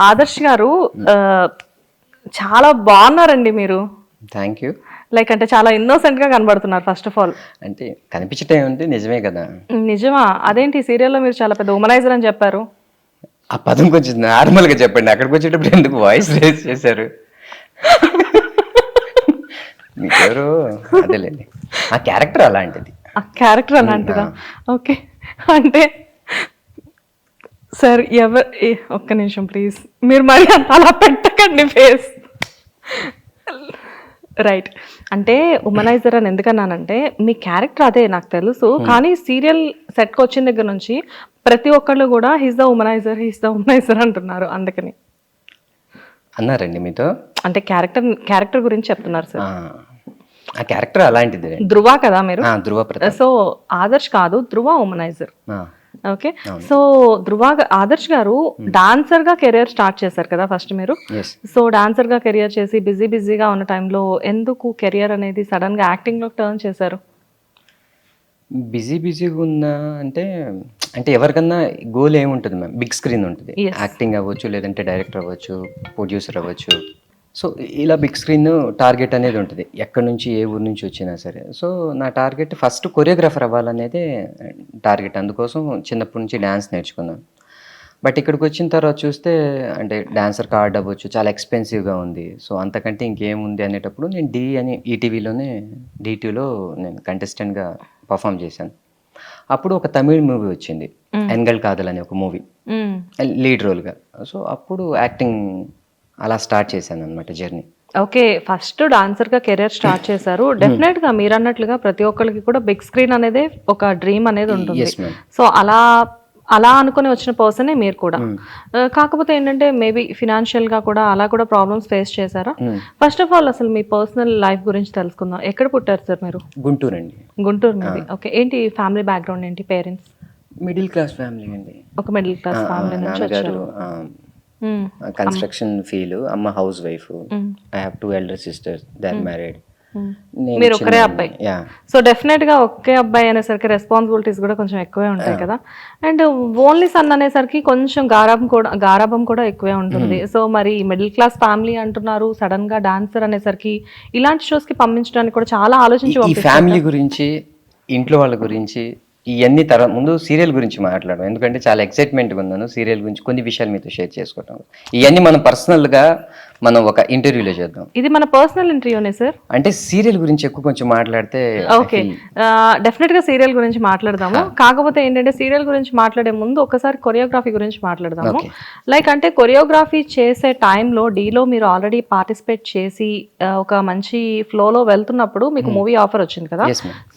ఆదర్శ్ గారు చాలా బాగున్నారండి మీరు. Thank you. లైక్ అంటే చాలా ఇన్నోసెంట్ గా కనబడుతున్నారు ఫస్ట్ ఆఫ్ ఆల్. అంటే కనిపించటం అంటే నిజమే కదా. నిజమా? అదేంటి సీరియల్లో మీరు చాలా పెద్ద ఉమనైజర్ అని చెప్పారు. ఆ పదం కొంచెం నార్మల్గా చెప్పండి, అక్కడికి వచ్చేటప్పుడు ఎందుకు వాయిస్ రేస్ చేశారు? మీకెవరు అదేలేండి, ఆ క్యారెక్టర్ అలాంటిది. ఆ క్యారెక్టర్ అలాంటిదా? ఓకే. అంటే సార్ ఒక్క నిమిషం ప్లీజ్, మీరు మరి అంత అలా పెట్టకండి ఫేస్. రైట్. అంటే ఉమనైజర్ అని ఎందుకన్నానంటే మీ క్యారెక్టర్ అదే నాకు తెలుసు, కానీ సీరియల్ సెట్కి వచ్చిన దగ్గర నుంచి ప్రతి ఒక్కళ్ళు కూడా హీస్ ద ఉమనైజర్ అంటున్నారు, అందుకని అన్నారండి మీతో. అంటే క్యారెక్టర్ గురించి చెప్తున్నారు సార్. ఆ క్యారెక్టర్ అలాంటిది. ధృవ కదా మీరు? ధృవ ప్రతాప్. సో ఆదర్శ్ కాదు, ధృవ ఉమనైజర్. ఓకే. సో ఆదర్శ్ గారు డాన్సర్ గా కెరియర్ స్టార్ట్ చేశారు కదా ఫస్ట్ మీరు. సో డాన్సర్ గా కెరియర్ చేసి బిజీగా ఉన్న టైంలో ఎందుకు కెరియర్ అనేది సడన్ గా యాక్టింగ్ లోకి టర్న్ చేశారు? బిజీగా ఉన్నా అంటే అంటే ఎవరికన్నా గోల్ ఏముంటుంది మ్యామ్, బిగ్ స్క్రీన్ ఉంటుంది. యాక్టింగ్ అవ్వచ్చు, లేదంటే డైరెక్టర్ అవ్వచ్చు, ప్రొడ్యూసర్ అవ్వచ్చు. సో ఇలా బిగ్ స్క్రీన్ టార్గెట్ అనేది ఉంటుంది, ఎక్కడి నుంచి ఏ ఊరు నుంచి వచ్చినా సరే. సో నా టార్గెట్ ఫస్ట్ కొరియోగ్రాఫర్ అవ్వాలనేదే టార్గెట్. అందుకోసం చిన్నప్పటి నుంచి డ్యాన్స్ నేర్చుకున్నాను. బట్ ఇక్కడికి వచ్చిన తర్వాత చూస్తే అంటే డాన్సర్ కార్డ్ అవ్వచ్చు, చాలా ఎక్స్పెన్సివ్గా ఉంది. సో అంతకంటే ఇంకేముంది అనేటప్పుడు నేను ఈటీవీలోనే D2లో నేను కంటెస్టెంట్గా పర్ఫామ్ చేశాను. అప్పుడు ఒక తమిళ్ మూవీ వచ్చింది, ఎన్గల్ కాదల్ అనే ఒక మూవీ, లీడ్ రోల్గా. సో అప్పుడు యాక్టింగ్ అలా స్టార్ట్ చేశాను అనమాట జర్నీ. ఓకే. ఫస్ట్ డాన్సర్ గా కెరీర్ స్టార్ట్ చేశారు. డెఫినెట్ గా మీరు అన్నట్లుగా ప్రతి ఒక్కరికి కూడా బిగ్ స్క్రీన్ అనేది ఒక డ్రీమ్ అనేది ఉంటుంది. సో అలా అనుకుని వచ్చిన పర్సనే మీరు కూడా. కాకపోతే ఏంటంటే మేబీ ఫినాన్షియల్ గా కూడా అలా కూడా ప్రాబ్లమ్స్ ఫేస్ చేశారా? ఫస్ట్ ఆఫ్ ఆల్ అసలు మీ పర్సనల్ లైఫ్ గురించి తెలుసుకుందాం. ఎక్కడ పుట్టారు సార్ మీరు? గుంటూరు అండి. గుంటూరు మీది. ఓకే. ఏంటి ఫ్యామిలీ బ్యాక్గ్రౌండ్ ఏంటి? పేరెంట్స్? మిడిల్ క్లాస్ ఫ్యామిలీ అండి. ఒక మిడిల్ క్లాస్ ఫ్యామిలీ నుంచి వచ్చారు. కన్స్ట్రక్షన్ ఫీల్, అమ్మ housewife. I have 2 elder sisters, they are married. మీరు ఒక్కరే అబ్బాయి. సో డెఫినెట్ గా ఒకే అబ్బాయి అనేసరికి రెస్పాన్సిబిలిటీస్ కూడా కొంచెం ఎక్కువే ఉంటాయి కదా. అండ్ ఓన్లీ సన్ అనేసరికి కొంచెం గారాభం కూడా ఎక్కువే ఉంటుంది. సో మరి మిడిల్ క్లాస్ ఫ్యామిలీ అంటున్నారు, సడన్ గా డాన్సర్ అనేసరికి ఇలాంటి షోస్ కి పంపించడానికి కూడా చాలా ఆలోచించి ఫ్యామిలీ గురించి, ఇంట్లో వాళ్ళ గురించి ఇవన్నీ తర్వాత ముందు సీరియల్ గురించి మాట్లాడడం, ఎందుకంటే చాలా ఎక్సైట్మెంట్గా ఉన్నాను సీరియల్ గురించి కొన్ని విషయాలు మీతో షేర్ చేసుకోవటం. ఇవన్నీ మనం పర్సనల్గా మనం ఒక ఇంటర్వ్యూలో చేద్దాం. ఇది మన పర్సనల్ ఇంటర్వ్యూనే సార్. అంటే సీరియల్ గురించి ఎక్కువ కొంచెం మాట్లాడితే ఓకే. డెఫినెట్ గా సీరియల్ గురించి మాట్లాడదాము. కాకపోతే ఏంటంటే సీరియల్ గురించి మాట్లాడే ముందు ఒకసారి కొరియోగ్రఫీ గురించి మాట్లాడదాము. లైక్ అంటే కొరియోగ్రఫీ చేసే టైంలో డీలో మీరు ఆల్రెడీ పార్టిసిపేట్ చేసి ఒక మంచి ఫ్లోలో వెళ్తున్నప్పుడు మీకు మూవీ ఆఫర్ వచ్చింది కదా.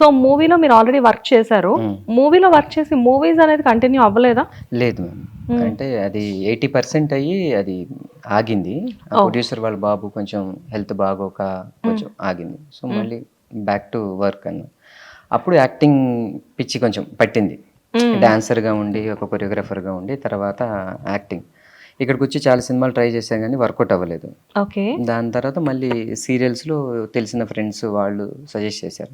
సో మూవీలో మీరు ఆల్రెడీ వర్క్ చేశారు. మూవీలో వర్క్ చేసి మూవీస్ అనేది కంటిన్యూ అవ్వలేదా? లేదు మ్యామ్. అంటే అది 80% అయ్యి అది ఆగింది. ప్రొడ్యూసర్ వాళ్ళ బాబు కొంచెం హెల్త్ బాగోక కొంచెం ఆగింది. సో మళ్ళీ బ్యాక్ టు వర్క్ అన్న. అప్పుడు యాక్టింగ్ పిచ్చి కొంచెం పట్టింది. డాన్సర్గా ఉండి ఒక కొరియోగ్రాఫర్గా ఉండి తర్వాత యాక్టింగ్. ఇక్కడికి వచ్చి చాలా సినిమాలు ట్రై చేశాను కానీ వర్కౌట్ అవ్వలేదు. దాని తర్వాత మళ్ళీ సీరియల్స్లో తెలిసిన ఫ్రెండ్స్ వాళ్ళు సజెస్ట్ చేశారు.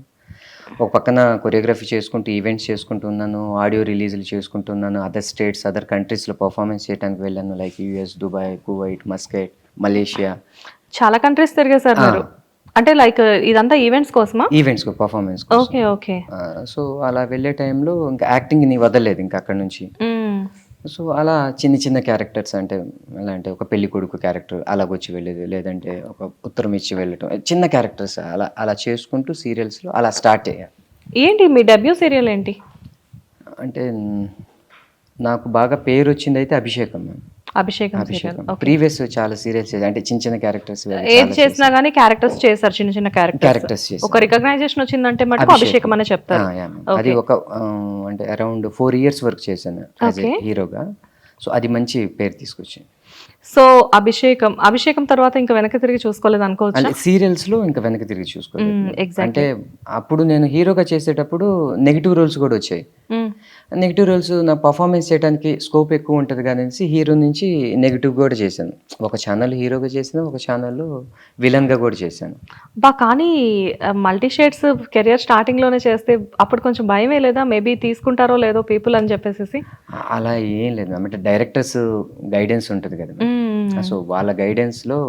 ఒక పక్కన కొరియోగ్రఫీ చేసుకుంటూ ఈవెంట్స్ చేసుకుంటున్నాను, ఆడియో రిలీజులు చేసుకుంటున్నాను, అదర్ స్టేట్స్ అదర్ కంట్రీస్లో పర్ఫార్మెన్స్ చేయడానికి వెళ్ళాను, like US, Dubai, Kuwait, Muscat, Malaysia. చాలా కంట్రీస్ తిరిగే సార్ మీరు. అంటే లైక్ ఇదంతా ఈవెంట్స్ కోసమా? Events performance. ఓకే. సో అలా వెళ్ళే టైంలో ఇంకా యాక్టింగ్ ని వదలలేదు ఇంకా అక్కడ నుంచి. సో అలా చిన్న క్యారెక్టర్స్ అంటే ఎలా అంటే ఒక పెళ్లి కొడుకు క్యారెక్టర్ అలాగొచ్చి వెళ్ళేది, లేదంటే ఒక ఉత్తరం ఇచ్చి వెళ్ళటం, చిన్న క్యారెక్టర్స్ అలా చేసుకుంటూ సీరియల్స్లో అలా స్టార్ట్ అయ్యా. ఏంటి మీ డెబ్యూ సీరియల్ ఏంటి? అంటే నాకు బాగా పేరు వచ్చింది అయితే అభిషేకం మ్యామ్. అభిషేకం. ప్రీవియస్ చాలా సీరియల్స్ అంటే చిన్న క్యారెక్టర్స్ ఏది చేసినా గానీ క్యారెక్టర్స్ చేశారు, చిన్న క్యారెక్టర్స్. ఒక రికగ్నైజేషన్ వచ్చిందంటే మటుకు అభిషేకం అనే చెప్తారు. అది ఒక అంటే అరౌండ్ 4 years వర్క్ చేశాను యాజ్ ఏ హీరోగా. సో అది మంచి పేరు తీసుకొచ్చింది. సో అభిషేకం తర్వాత ఇంకా వెనక్కి తిరిగి చూసుకోలేదు అనుకోవచ్చు. సీరియల్స్ లో ఇంకా వెనక్కి తిరిగి చూసుకోలేదు. అంటే అప్పుడు నేను హీరోగా చేసేటప్పుడు నెగిటివ్ రోల్స్ కూడా వచ్చాయి. నెగిటివ్ రోల్స్ నా పర్ఫార్మెన్స్ చేయడానికి స్కోప్ ఎక్కువ ఉంటుంది కానీ హీరో నుంచి నెగిటివ్ కూడా చేశాను. ఒక ఛానల్ హీరోగా చేశాను, ఒక ఛానల్ విలన్ గా కూడా చేశాను. కానీ మల్టీ షేడ్స్ కెరియర్ స్టార్టింగ్ లోనే చేస్తే అప్పుడు కొంచెం భయమే లేదా? మేబీ తీసుకుంటారో లేదో పీపుల్ అని చెప్పేసి. అలా ఏం లేదు, అంటే డైరెక్టర్స్ గైడెన్స్ ఉంటుంది ఉంటుంది కదా. సో వాళ్ళ గైడెన్స్లో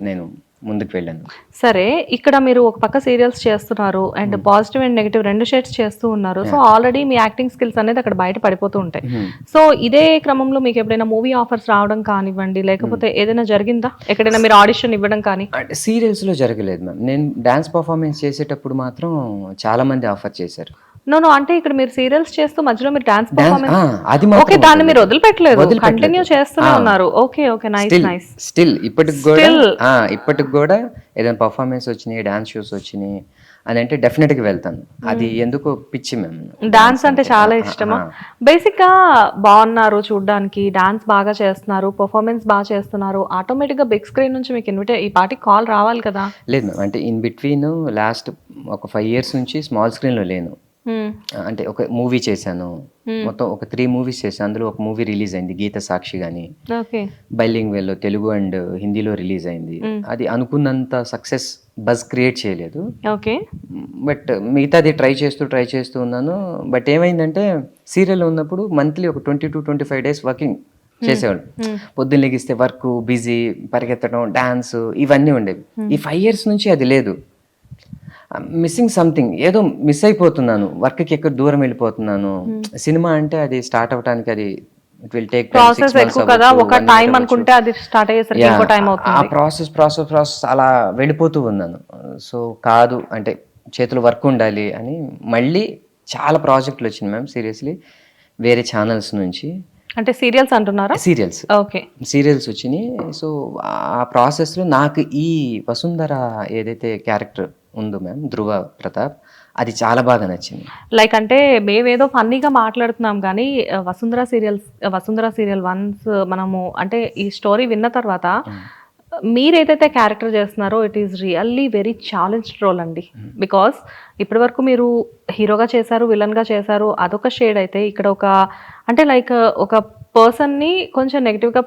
నేను ముందుకు వెళ్ళాను. సరే, ఇక్కడ మీరు ఒక పక్క సీరియల్స్ చేస్తున్నారు అండ్ పాజిటివ్ అండ్ నెగిటివ్ రెండు షేడ్స్ చేస్తూ ఉన్నారు. సో ఆల్రెడీ మీ యాక్టింగ్ స్కిల్స్ అనేది అక్కడ బయట పడిపోతూ ఉంటాయి. సో ఇదే క్రమంలో మీకు ఎప్పుడైనా మూవీ ఆఫర్స్ రావడం కానివ్వండి, లేకపోతే ఏదైనా జరిగిందా, ఎక్కడైనా మీరు ఆడిషన్ ఇవ్వడం కానీ? అంటే సీరియల్స్లో జరగలేదు మ్యామ్. నేను డాన్స్ పర్ఫార్మెన్స్ చేసేటప్పుడు మాత్రం చాలా మంది ఆఫర్ చేశారు. నో అంటే ఇక్కడ మీరు సీరియల్స్ చేస్తూ మధ్యలో మీరు డాన్స్ పర్ఫార్మెన్స్, అది ఓకే, దాన్ని మీరు వదిలిపెట్టలేదు, కంటిన్యూ చేస్తూనే ఉన్నారు. Okay okay, nice nice. Still ఇప్పటికి కూడా ఏదైనా పర్ఫార్మెన్స్ వచ్చినాయి, డాన్స్ షోస్ వచ్చినాయి అని అంటే డెఫినెట్ గా వెళ్తాను. అది ఎందుకో పిచ్చి మేము. డాన్స్ అంటే చాలా ఇష్టమా? బేసిక్ గా బాగున్నారు చూడడానికి, డాన్స్ బాగా చేస్తున్నారు, పర్ఫార్మెన్స్ బాగా చేస్తున్నారు, ఆటోమేటిక్ గా బిగ్ స్క్రీన్ నుంచి మీకు ఈ పార్టీ కాల్ రావాలి కదా? లేదు మ్యామ్, అంటే ఇన్ బిట్వీన్ లాస్ట్ ఒక 5 years నుంచి స్మాల్ స్క్రీన్ లో లేను. అంటే ఒక మూవీ చేశాను, మొత్తం ఒక 3 movies చేశాను. అందులో ఒక మూవీ రిలీజ్ అయింది, గీత సాక్షి గాని, బైలింగ్వెల్ లో తెలుగు అండ్ హిందీలో రిలీజ్ అయింది. అది అనుకున్నంత సక్సెస్ బజ్ క్రియేట్ చేయలేదు. బట్ మిగతాది ట్రై చేస్తూ ఉన్నాను. బట్ ఏమైందంటే సీరియల్ ఉన్నప్పుడు మంత్లీ ఒక 20 to 25 days వర్కింగ్ చేసేవాళ్ళు. పొద్దున్న లెగిస్తే వర్క్, బిజీ, పరిగెత్తడం, డాన్స్ ఇవన్నీ ఉండేవి. ఈ 5 years నుంచి అది లేదు. మిస్సింగ్ సంథింగ్, ఏదో మిస్ అయిపోతున్నాను, వర్క్కి ఎక్కువ దూరం వెళ్ళిపోతున్నాను. సినిమా అంటే అది స్టార్ట్ అవడానికి అది ఇట్ విల్ టేక్ ప్రాసెస్ ఎక్కువ కదా, ఒక టైం అనుకుంటే అది స్టార్ట్ అయ్యేసరికి ఇంకో టైం అవుతుంది. ఆ ప్రాసెస్ అలా వెళ్ళిపోతూ ఉన్నాను. సో కాదు అంటే చేతులు వర్క్ ఉండాలి అని మళ్ళీ చాలా ప్రాజెక్టులు వచ్చినాయి మ్యామ్, సీరియస్లీ వేరే ఛానల్స్ నుంచి. అంటే సీరియల్స్ అంటున్నారా? సీరియల్స్, ఓకే, సీరియల్స్ వచ్చినాయి. సో ఆ ప్రాసెస్లో నాకు ఈ వసుంధర ఏదైతే క్యారెక్టర్ ఉందో మ్యామ్, ధ్రువ ప్రతాప్, అది చాలా బాగా నచ్చింది. లైక్ అంటే మేమేదో ఫన్నీగా మాట్లాడుతున్నాం కానీ వసుంధర సీరియల్ వన్స్ మనము అంటే ఈ స్టోరీ విన్న తర్వాత మీరేదైతే క్యారెక్టర్ చేస్తున్నారో it is really very challenged role అండి. బికాస్ ఇప్పటి వరకు మీరు హీరోగా చేశారు, విలన్గా చేశారు, అదొక షేడ్ అయితే ఇక్కడ ఒక అంటే లైక్ ఒక పర్సన్ని కొంచెం నెగిటివ్గా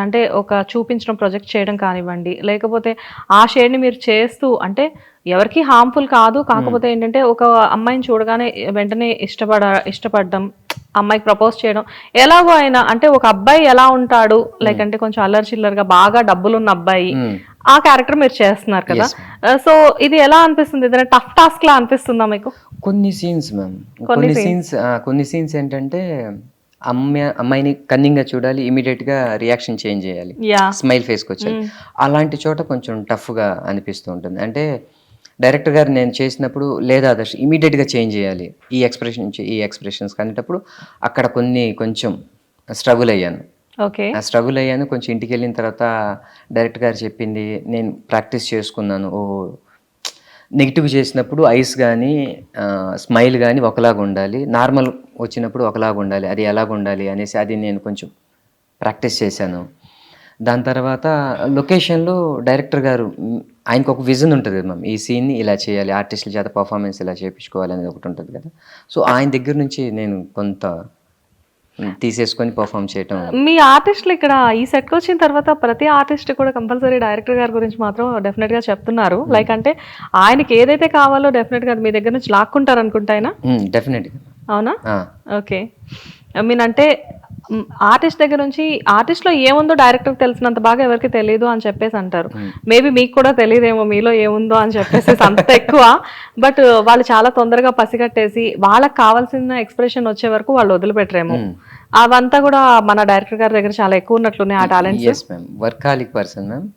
అంటే ఒక చూపించడం, ప్రొజెక్ట్ చేయడం కానివ్వండి, లేకపోతే ఆ షేడ్ని మీరు చేస్తూ అంటే ఎవరికి హార్మ్ఫుల్ కాదు, కాకపోతే ఏంటంటే ఒక అమ్మాయిని చూడగానే వెంటనే ఇష్టపడడం, అమ్మాయికి ప్రపోజ్ చేయడం, ఎలాగో అయినా అంటే ఒక అబ్బాయి ఎలా ఉంటాడు లైక్ అంటే కొంచెం అల్లరి చిల్లరగా బాగా డబ్బులున్న అబ్బాయి, ఆ క్యారెక్టర్ మీరు చేస్తున్నారు కదా. సో ఇది ఎలా అనిపిస్తుంది? ఏదైనా టఫ్ టాస్క్ లా అనిపిస్తుందా మీకు? కొన్ని సీన్స్ మ్యామ్, కొన్ని సీన్స్ ఏంటంటే అమ్మాయిని కన్నింగ్గా చూడాలి, ఇమీడియట్ గా రియాక్షన్ చేంజ్ చేయాలి, స్మైల్ ఫేస్కి వచ్చాలి. అలాంటి చోట కొంచెం టఫ్గా అనిపిస్తూ ఉంటుంది. అంటే డైరెక్టర్ గారు నేను చేసినప్పుడు లేదా ఆదర్శ్ ఇమీడియట్గా చేంజ్ చేయాలి ఈ ఎక్స్ప్రెషన్ నుంచి ఈ ఎక్స్ప్రెషన్స్ అనేటప్పుడు అక్కడ కొంచెం స్ట్రగుల్ అయ్యాను. ఆ స్ట్రగుల్ అయ్యాను. కొంచెం ఇంటికి వెళ్ళిన తర్వాత డైరెక్టర్ గారు చెప్పింది నేను ప్రాక్టీస్ చేసుకున్నాను. నెగిటివ్ చేసినప్పుడు ఐస్ కానీ స్మైల్ కానీ ఒకలాగా ఉండాలి, నార్మల్ వచ్చినప్పుడు ఒకలాగా ఉండాలి, అది ఎలాగ ఉండాలి అనేసి అది నేను కొంచెం ప్రాక్టీస్ చేశాను. దాని తర్వాత లొకేషన్లో డైరెక్టర్ గారు ఆయనకు ఒక విజన్ ఉంటుంది కదా మ్యామ్, ఈ సీన్ని ఇలా చేయాలి, ఆర్టిస్టుల చేత పర్ఫార్మెన్స్ ఇలా చేయించుకోవాలి అనేది ఒకటి ఉంటుంది కదా. సో ఆయన దగ్గర నుంచి నేను కొంత తీసేసుకొని పర్ఫామ్ చేయటం. మీ ఆర్టిస్టులు ఇక్కడ ఈ సెట్కి వచ్చిన తర్వాత ప్రతి ఆర్టిస్ట్ కూడా కంపల్సరీ డైరెక్టర్ గారి గురించి మాత్రం డెఫినెట్గా చెప్తున్నారు. లైక్ అంటే ఆయనకి ఏదైతే కావాలో డెఫినెట్గా మీ దగ్గర నుంచి లాక్కుంటారు అనుకుంటా ఆయన. డెఫినెట్గా. అవునా? ఓకే, ఐ మీన్ అంటే ఆర్టిస్ట్ దగ్గర నుంచి ఆర్టిస్ట్లో ఏముందో డైరెక్టర్కి తెలిసినంత బాగా ఎవరికి తెలియదు అని చెప్పేసి అంటారు. మేబీ మీకు కూడా తెలియదేమో మీలో ఏముందో అని చెప్పేసి అంత ఎక్కువ. బట్ వాళ్ళు చాలా తొందరగా పసిగట్టేసి వాళ్ళకి కావాల్సిన ఎక్స్ప్రెషన్ వచ్చే వరకు వాళ్ళు వదిలిపెట్టరేమో. అవంతా కూడా మన డైరెక్టర్ గారి దగ్గర చాలా ఎక్కువ ఉన్నట్లున్నాయి ఆ talents. Workaholic person ma'am.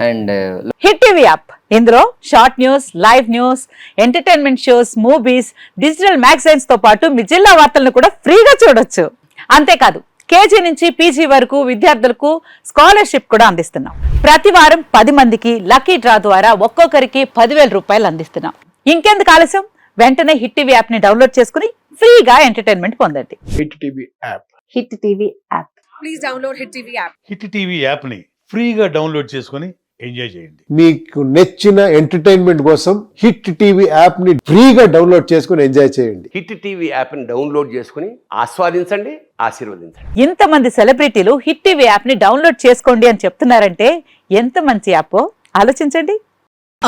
And hit TV app, ఇందులో short news, live news, entertainment shows, movies, digital magazines తో పాటు మీ జిల్లా వార్తలను కూడా ఫ్రీగా చూడొచ్చు. అంతేకాదు కేజీ నుంచి పీజీ వరకు విద్యార్థులకు స్కాలర్షిప్ కూడా అందిస్తున్నాం. ప్రతి వారం 10 మందికి లక్కీ డ్రా ద్వారా ఒక్కొక్కరికి 10,000 రూపాయలు అందిస్తున్నాం. ఇంకెందుకు ఆలస్యం, వెంటనే హిట్ టీవీ యాప్ ని డౌన్లోడ్ చేసుకుని ఫ్రీగా ఎంటర్టైన్మెంట్ పొందండి. Hit TV app. Hit TV app. Please download hit TV app. Hit TV app ని ఫ్రీగా డౌన్లోడ్ చేసుకుని ఎంజాయ్ చేయండి. మీకు నచ్చిన ఎంటర్టైన్మెంట్ కోసం హిట్ టీవీ యాప్ ని ఫ్రీగా డౌన్లోడ్ చేసుకుని ఎంజాయ్ చేయండి. హిట్ టీవీ యాప్ ని డౌన్లోడ్ చేసుకుని ఆస్వాదించండి, ఆశీర్వదించండి. ఇంతమంది సెలబ్రిటీలు హిట్ టీవీ యాప్ ని డౌన్లోడ్ చేసుకోండి అని చెప్తున్నారంటే ఎంత మంచి యాప్ ఆలోచించండి.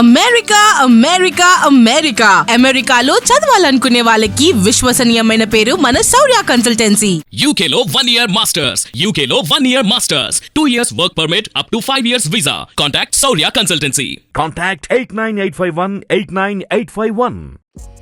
అమెరికా అమెరికా అమెరికా అమెరికాలో చదవాలనుకునే వాళ్ళకి విశ్వసనీయమైన పేరు మన శౌర్య consultancy. UK Law 1 Year Masters. UK Law 1 Year Masters. 2 years work permit up to 5 years visa. Contact Saurya Consultancy. Contact 89851 89851.